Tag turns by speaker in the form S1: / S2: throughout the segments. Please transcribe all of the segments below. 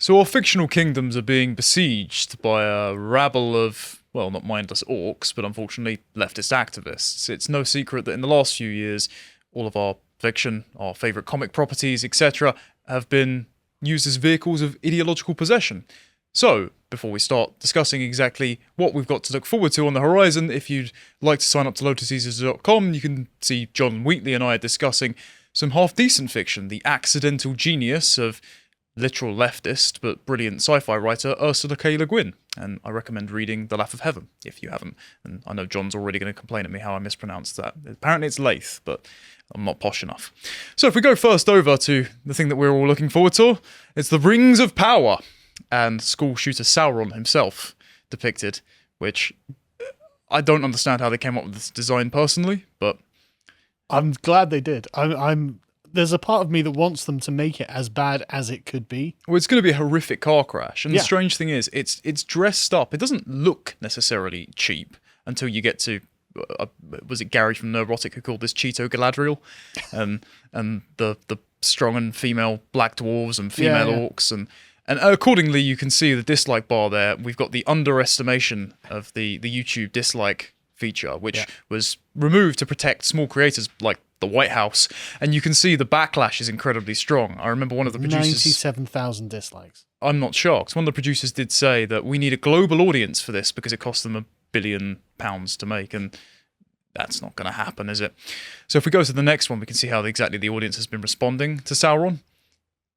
S1: So our fictional kingdoms are being besieged by a rabble of, well, not mindless orcs, but unfortunately leftist activists. It's no secret that in the last few years, all of our fiction, our favourite comic properties, etc., have been used as vehicles of ideological possession. So, before we start discussing exactly what we've got to look forward to on the horizon, if you'd like to sign up to lotuseasers.com, you can see John Wheatley and I discussing some half-decent fiction, the accidental genius of literal leftist but brilliant sci-fi writer Ursula K. Le Guin, and I recommend reading The Laugh of Heaven if you haven't. And I know John's already going to complain at me how I mispronounced that. Apparently it's Lath, but I'm not posh enough. So if we go first over to the thing that we're all looking forward to, it's the Rings of Power, and school shooter Sauron himself depicted, which I don't understand how they came up with this design personally, but
S2: I'm glad they did. There's a part of me that wants them to make it as bad as it could be.
S1: Well, it's going to be a horrific car crash. And the strange thing is, it's dressed up. It doesn't look necessarily cheap until you get to, was it Gary from Neurotic who called this Cheeto Galadriel? And the strong and female black dwarves and female orcs. And accordingly, you can see the dislike bar there. We've got the underestimation of the YouTube dislike feature, which was removed to protect small creators like the White House, and you can see the backlash is incredibly strong. I remember one of the producers...
S2: 97,000 dislikes.
S1: I'm not shocked. One of the producers did say that we need a global audience for this because it cost them £1 billion to make, and that's not going to happen, is it? So if we go to the next one, we can see how exactly the audience has been responding to Sauron.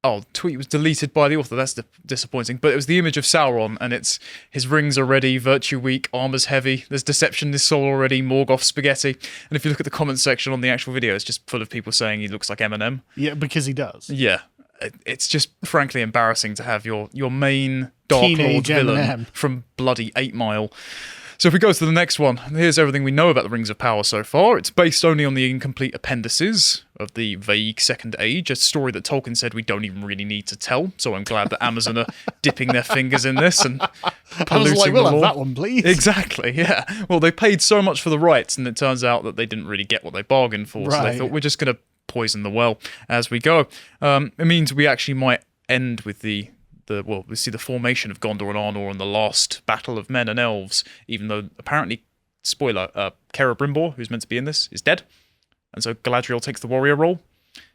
S1: Oh, the tweet was deleted by the author. That's disappointing. But it was the image of Sauron, and it's his rings are ready, virtue weak, armor's heavy. There's deception, this soul already, Morgoth spaghetti. And if you look at the comment section on the actual video, it's just full of people saying he looks like Eminem.
S2: Yeah, because he does.
S1: Yeah, it's just frankly embarrassing to have your main Dark Lord
S2: Teenage
S1: villain
S2: Eminem
S1: from bloody 8 Mile. So if we go to the next one, here's everything we know about the Rings of Power so far. It's based only on the incomplete appendices of the vague Second Age, a story that Tolkien said we don't even really need to tell. So I'm glad that Amazon are dipping their fingers in this and polluting
S2: I was like, we'll
S1: the
S2: have
S1: lore.
S2: that one, please.
S1: Exactly, yeah. Well, they paid so much for the rights, and it turns out that they didn't really get what they bargained for. So they thought, we're just going to poison the well as we go. It means we actually might end with we see the formation of Gondor and Arnor and the last battle of men and elves, even though apparently, spoiler, Celebrimbor, who's meant to be in this, is dead. And so Galadriel takes the warrior role.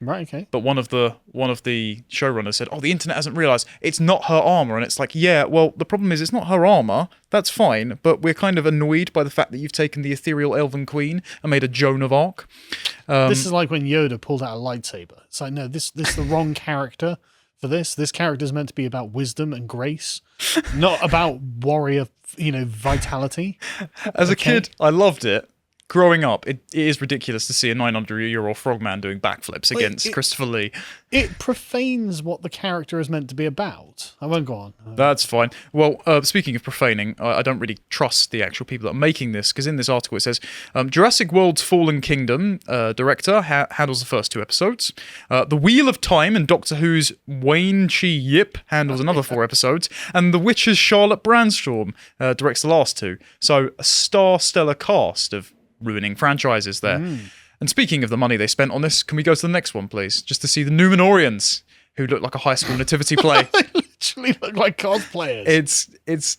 S2: Right, okay.
S1: But one of the showrunners said, the internet hasn't realised it's not her armour. And it's like, yeah, well, the problem is it's not her armour. That's fine. But we're kind of annoyed by the fact that you've taken the ethereal elven queen and made a Joan of Arc.
S2: This is like when Yoda pulled out a lightsaber. It's like, no, this is the wrong character. For this character is meant to be about wisdom and grace, not about warrior, vitality.
S1: As a kid, I loved it. Growing up, it is ridiculous to see a 900-year-old frogman doing backflips against Christopher Lee.
S2: It profanes what the character is meant to be about. I won't go on.
S1: That's fine. Well, speaking of profaning, I don't really trust the actual people that are making this, because in this article it says, Jurassic World's Fallen Kingdom director handles the first 2 episodes. The Wheel of Time and Doctor Who's Wayne Chi Yip handles another 4 episodes. And The Witcher's Charlotte Brandstorm directs the last 2. So a star-stellar cast of ruining franchises there. And speaking of the money they spent on this, can we go to the next one, please? Just to see the Numenorians, who look like a high school nativity play.
S2: They literally look like cosplayers.
S1: It's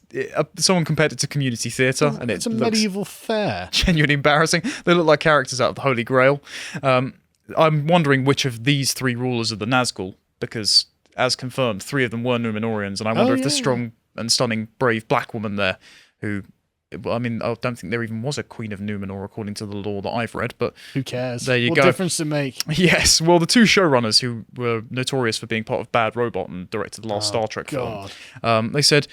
S1: someone compared it to community theatre, and
S2: it's a medieval fair.
S1: Genuinely embarrassing. They look like characters out of the Holy Grail. I'm wondering which of these 3 rulers are the Nazgul, because, as confirmed, 3 of them were Numenorians, and I wonder if the strong and stunning, brave black woman there, who... I mean, I don't think there even was a Queen of Numenor according to the lore that I've read, but...
S2: Who cares?
S1: There you go.
S2: What difference does it make?
S1: Yes, well, the 2 showrunners who were notorious for being part of Bad Robot and directed the last Star Trek film, they said,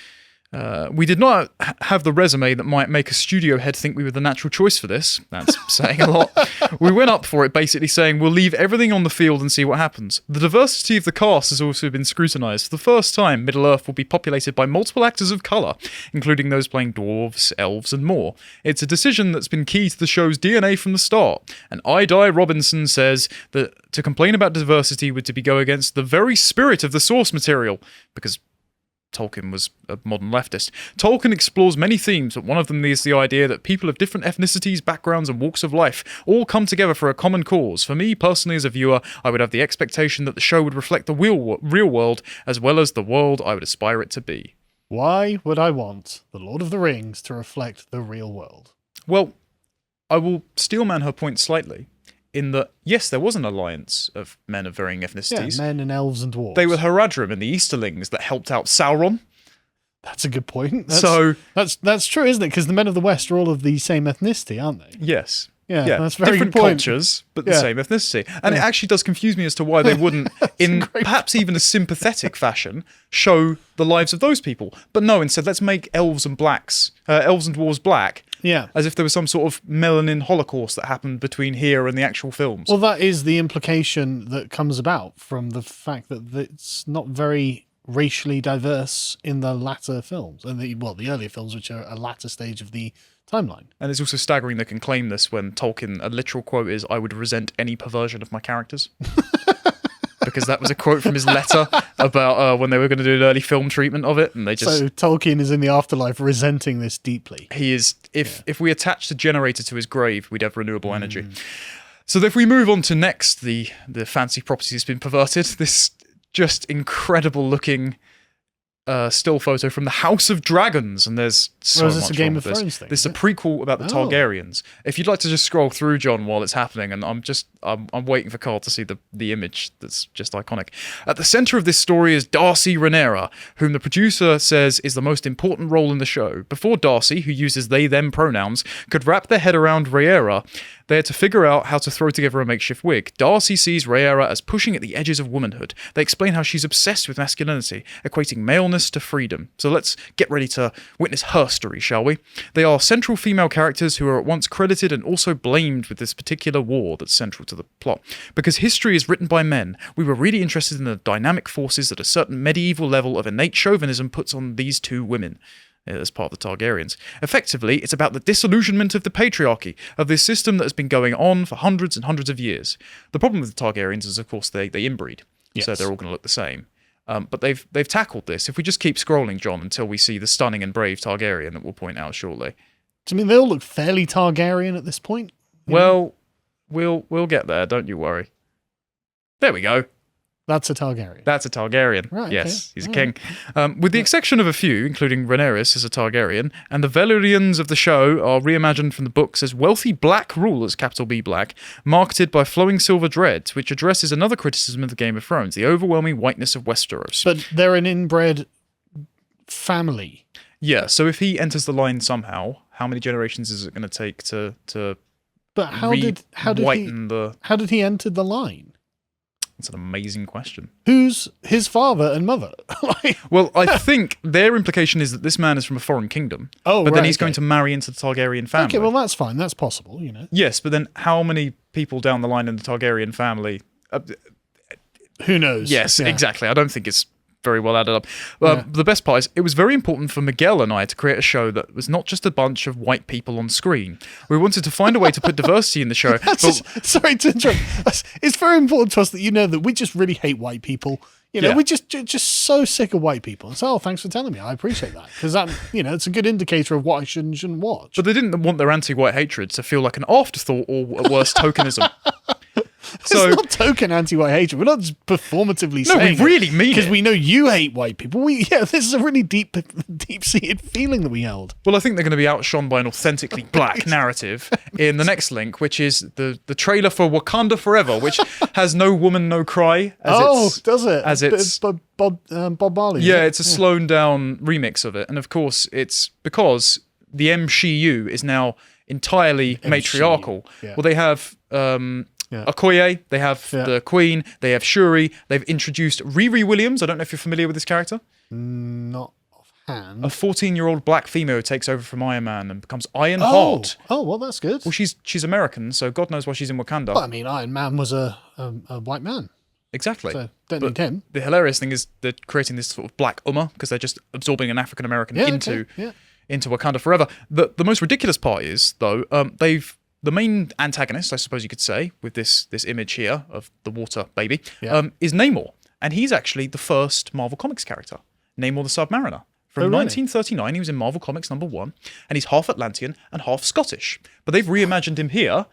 S1: we did not have the resume that might make a studio head think we were the natural choice for this. That's saying a lot. We went up for it basically saying we'll leave everything on the field and see what happens. The diversity of the cast has also been scrutinised. For the first time, Middle-earth will be populated by multiple actors of colour, including those playing dwarves, elves and more. It's a decision that's been key to the show's DNA from the start. And Idai Robinson says that to complain about diversity would to be go against the very spirit of the source material, because Tolkien was a modern leftist. Tolkien explores many themes, but one of them is the idea that people of different ethnicities, backgrounds, and walks of life all come together for a common cause. For me, personally, as a viewer, I would have the expectation that the show would reflect the real world as well as the world I would aspire it to be.
S2: Why would I want The Lord of the Rings to reflect the real world?
S1: Well, I will steelman her point slightly, in that, yes, there was an alliance of men of varying ethnicities.
S2: Yeah, men and elves and dwarves.
S1: They were Haradrim and the Easterlings that helped out Sauron.
S2: That's a good point. That's true, isn't it? Because the men of the West are all of the same ethnicity, aren't they?
S1: Yes.
S2: Yeah, that's a very
S1: different
S2: good point.
S1: cultures, but the same ethnicity. And it actually does confuse me as to why they wouldn't, in perhaps even a sympathetic fashion, show the lives of those people. But no, instead, let's make elves and dwarves black.
S2: Yeah.
S1: As if there was some sort of melanin holocaust that happened between here and the actual films.
S2: Well, that is the implication that comes about from the fact that it's not very racially diverse in the latter films, and the earlier films, which are a latter stage of the timeline.
S1: And it's also staggering they can claim this when Tolkien, a literal quote is, "I would resent any perversion of my characters." Because that was a quote from his letter about when they were going to do an early film treatment of it, and they just...
S2: So Tolkien is in the afterlife resenting this deeply.
S1: He is. If we attached a generator to his grave, we'd have renewable energy. So if we move on to next, the fancy property has been perverted. This just incredible looking still photo from the House of Dragons, and there's so much.
S2: Is this a Game of Thrones thing?
S1: This is a prequel about the Targaryens. If you'd like to just scroll through, John, while it's happening, and I'm waiting for Carl to see the image that's just iconic. At the center of this story is Darcy Rhaenyra, whom the producer says is the most important role in the show. Before Darcy, who uses they/them pronouns, could wrap their head around Rhaenyra, they had to figure out how to throw together a makeshift wig. Darcy sees Rhaenyra as pushing at the edges of womanhood. They explain how she's obsessed with masculinity, equating maleness to freedom. So let's get ready to witness her story, shall we? They are central female characters who are at once credited and also blamed with this particular war that's central to the plot. Because history is written by men, we were really interested in the dynamic forces that a certain medieval level of innate chauvinism puts on these two women as part of the Targaryens. Effectively, it's about the disillusionment of the patriarchy, of this system that has been going on for hundreds and hundreds of years. The problem with the Targaryens is, of course, they inbreed, so they're all going to look the same. But they've tackled this. If we just keep scrolling, John, until we see the stunning and brave Targaryen that we'll point out shortly.
S2: I mean, they all look fairly Targaryen at this point.
S1: Well, we'll get there, don't you worry. There we go.
S2: That's a Targaryen.
S1: That's a Targaryen.
S2: Right,
S1: yes,
S2: okay.
S1: he's a king. With the exception of a few, including Rhaenyra as a Targaryen, and the Valyrians of the show are reimagined from the books as wealthy black rulers, capital B black, marketed by flowing silver dreads, which addresses another criticism of the Game of Thrones, the overwhelming whiteness of Westeros.
S2: But they're an inbred family.
S1: Yeah, so if he enters the line somehow, how many generations is it going to take to
S2: But how did he enter the line?
S1: That's an amazing question.
S2: Who's his father and mother?
S1: Well, I think their implication is that this man is from a foreign kingdom.
S2: Oh,
S1: but then he's going to marry into the Targaryen family.
S2: Okay, well, that's fine. That's possible, you know.
S1: Yes, but then how many people down the line in the Targaryen family?
S2: Who knows?
S1: Yes, exactly. I don't think it's very well added up. The best part is it was very important for Miguel and I to create a show that was not just a bunch of white people on screen. We wanted to find a way to put diversity in the show.
S2: Sorry to interrupt. It's very important to us that you know that we just really hate white people. You know, we're just so sick of white people. So, thanks for telling me. I appreciate that. Because that, it's a good indicator of what I should and shouldn't watch.
S1: But they didn't want their anti-white hatred to feel like an afterthought or at worst tokenism.
S2: It's not token anti-white hatred. We're not just performatively saying
S1: we really mean it.
S2: Because we know you hate white people. This is a really deep-seated feeling that we held.
S1: Well, I think they're going to be outshone by an authentically black narrative in the next link, which is the trailer for Wakanda Forever, which has No Woman, No Cry.
S2: Does it?
S1: As it's
S2: Bob Marley.
S1: Yeah, it's a slowed down remix of it. And of course, it's because the MCU is now entirely matriarchal. Yeah. Well, they have... Okoye, they have the Queen, they have Shuri, they've introduced Riri Williams. I don't know if you're familiar with this character.
S2: Not offhand.
S1: A 14-year-old black female who takes over from Iron Man and becomes Ironheart.
S2: Oh, well, that's good.
S1: Well, she's American, so God knows why she's in Wakanda.
S2: Well, I mean, Iron Man was a white man.
S1: Exactly.
S2: So don't need him.
S1: The hilarious thing is they're creating this sort of black Umma because they're just absorbing an African American into Wakanda Forever. The most ridiculous part is, though, the main antagonist, I suppose you could say, with this image here of the water baby, is Namor. And he's actually the first Marvel Comics character. Namor the Submariner. From 1939, he was in Marvel Comics #1, and he's half Atlantean and half Scottish. But they've reimagined him here,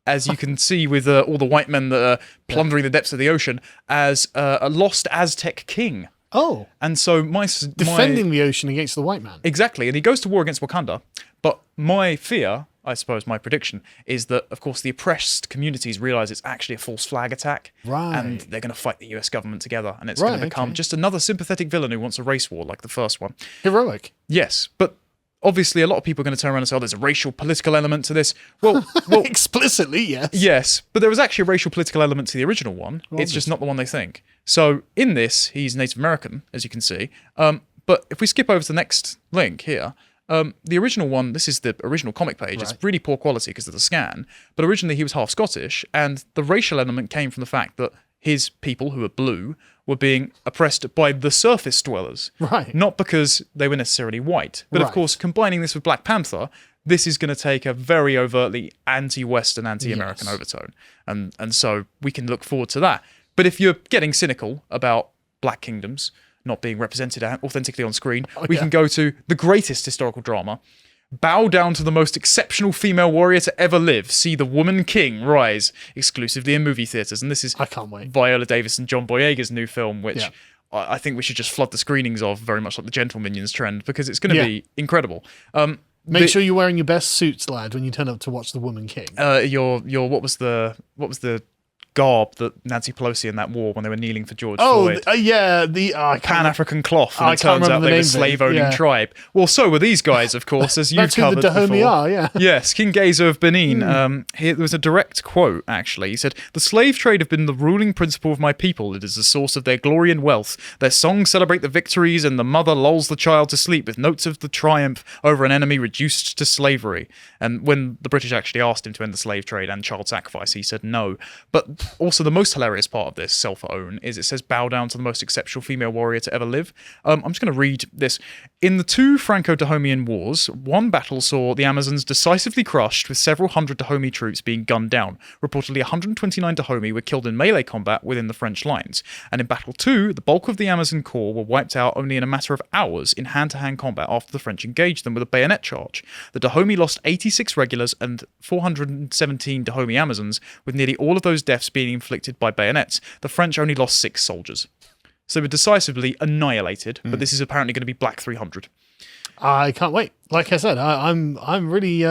S1: as you can see with all the white men that are plundering the depths of the ocean, as a lost Aztec king.
S2: Oh.
S1: And so
S2: defending the ocean against the white man.
S1: Exactly, and he goes to war against Wakanda. But my fear, I suppose my prediction, is that, of course, the oppressed communities realise it's actually a false flag attack.
S2: Right.
S1: And they're going to fight the US government together. And it's going to become just another sympathetic villain who wants a race war like the first one.
S2: Heroic.
S1: Yes, but obviously a lot of people are going to turn around and say, oh, there's a racial political element to this. Well,
S2: explicitly, yes.
S1: Yes, but there was actually a racial political element to the original one. Well, it's just not the one they think. So in this, he's Native American, as you can see. But if we skip over to the next link here, the original one, this is the original comic page. It's really poor quality because of the scan. But originally he was half Scottish, and the racial element came from the fact that his people, who are blue, were being oppressed by the surface dwellers.
S2: Right.
S1: Not because they were necessarily white. But of course, combining this with Black Panther, this is going to take a very overtly anti-Western, anti-American overtone. And so we can look forward to that. But if you're getting cynical about Black kingdoms not being represented authentically on screen, we can go to the greatest historical drama. Bow down to the most exceptional female warrior to ever live. See the Woman King rise exclusively in movie theaters. And this is
S2: I can't wait.
S1: Viola Davis and John Boyega's new film, which I think we should just flood the screenings of, very much like the Gentle Minions trend, because it's going to be incredible.
S2: Make sure you're wearing your best suits, lad, when you turn up to watch the Woman King.
S1: Your what was the garb that Nancy Pelosi in that war when they were kneeling for George Floyd.
S2: The
S1: Pan-African cloth, and it turns out they were a slave-owning tribe. Well, so were these guys, of course, as you've covered before.
S2: That's who the Dahomey are, yeah.
S1: Yes, King Gezo of Benin. There was a direct quote, actually. He said, "The slave trade have been the ruling principle of my people. It is the source of their glory and wealth. Their songs celebrate the victories, and the mother lulls the child to sleep with notes of the triumph over an enemy reduced to slavery." And when the British actually asked him to end the slave trade and child sacrifice, he said no. But also, the most hilarious part of this self-own is it says, "Bow down to the most exceptional female warrior to ever live." I'm just going to read this. In the two Franco-Dahomean wars, one battle saw the Amazons decisively crushed, with several hundred Dahomey troops being gunned down. Reportedly, 129 Dahomey were killed in melee combat within the French lines. And in Battle 2, the bulk of the Amazon corps were wiped out only in a matter of hours in hand-to-hand combat after the French engaged them with a bayonet charge. The Dahomey lost 86 regulars and 417 Dahomey Amazons, with nearly all of those deaths being inflicted by bayonets. The French only lost 6 soldiers. So they were decisively annihilated, but this is apparently going to be Black 300.
S2: I can't wait. Like I said, I'm really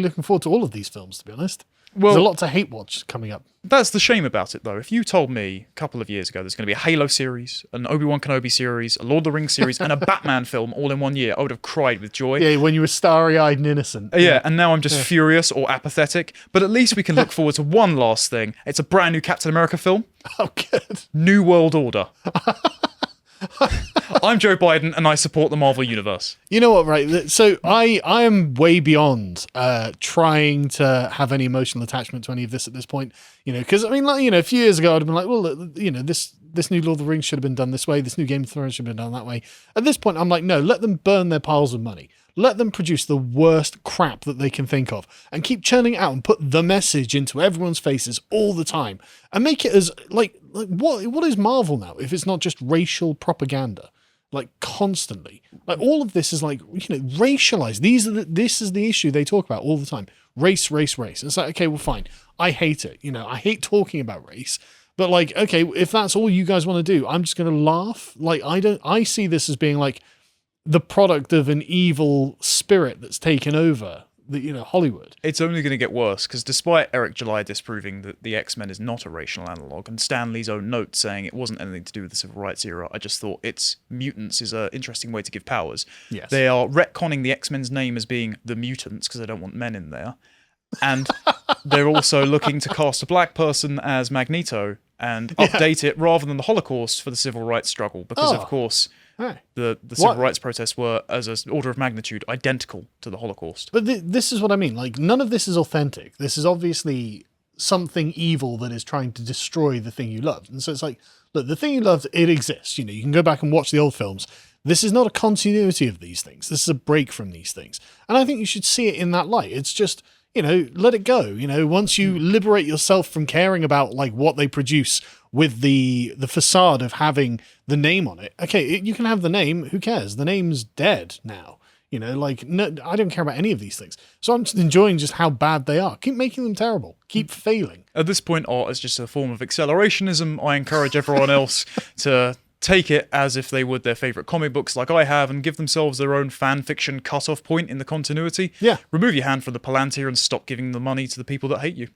S2: looking forward to all of these films, to be honest.
S1: Well,
S2: there's a lot to hate watch coming up.
S1: That's the shame about it, though. If you told me a couple of years ago there's going to be a Halo series, an Obi-Wan Kenobi series, a Lord of the Rings series, and a Batman film all in 1 year, I would have cried with joy.
S2: Yeah, when you were starry-eyed and innocent.
S1: Yeah, and now I'm just furious or apathetic. But at least we can look forward to one last thing. It's a brand new Captain America film.
S2: Oh, good.
S1: New World Order. I'm Joe Biden, and I support the Marvel Universe.
S2: You know what, right? So I am way beyond trying to have any emotional attachment to any of this at this point. You know, because I mean, like, you know, a few years ago I'd have been like, well, you know, this new Lord of the Rings should have been done this way. This new Game of Thrones should have been done that way. At this point, I'm like, no, let them burn their piles of money. Let them produce the worst crap that they can think of and keep churning it out and put the message into everyone's faces all the time and make it as like what is Marvel now if it's not just racial propaganda? Like constantly, like all of this is like, you know, racialized. This is the issue they talk about all the time. Race, race, race. And it's like, okay, well, fine. I hate it. You know, I hate talking about race, but like, okay, if that's all you guys want to do, I'm just going to laugh. Like, I see this as being like the product of an evil spirit that's taken over Hollywood.
S1: It's only going to get worse, because despite Eric July disproving that the X-Men is not a racial analogue, and Stan Lee's own note saying it wasn't anything to do with the Civil Rights era, I just thought it's mutants is an interesting way to give powers.
S2: Yes.
S1: They are retconning the X-Men's name as being the mutants, because they don't want men in there. And they're also looking to cast a black person as Magneto and update it rather than the Holocaust for the civil rights struggle, because of course...
S2: Right.
S1: The civil rights protests were, as an order of magnitude, identical to the Holocaust.
S2: But this is what I mean. Like, none of this is authentic. This is obviously something evil that is trying to destroy the thing you loved. And so it's like, look, the thing you loved, it exists. You know, you can go back and watch the old films. This is not a continuity of these things. This is a break from these things. And I think you should see it in that light. It's just, you know, let it go. You know, once you liberate yourself from caring about like what they produce with the facade of having the name on it. Okay, you can have the name. Who cares? The name's dead now. You know, like, no, I don't care about any of these things. So I'm just enjoying just how bad they are. Keep making them terrible. Keep failing.
S1: At this point, art is just a form of accelerationism. I encourage everyone else to take it as if they would their favourite comic books like I have and give themselves their own fan fiction cut-off point in the continuity.
S2: Yeah.
S1: Remove your hand from the Palantir and stop giving the money to the people that hate you.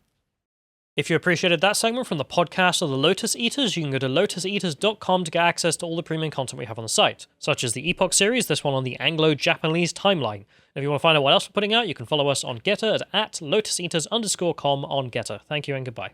S3: If you appreciated that segment from the podcast of the Lotus Eaters, you can go to lotuseaters.com to get access to all the premium content we have on the site, such as the Epoch series, this one on the Anglo-Japanese timeline. If you want to find out what else we're putting out, you can follow us on Getter at lotuseaters_com on Getter. Thank you and goodbye.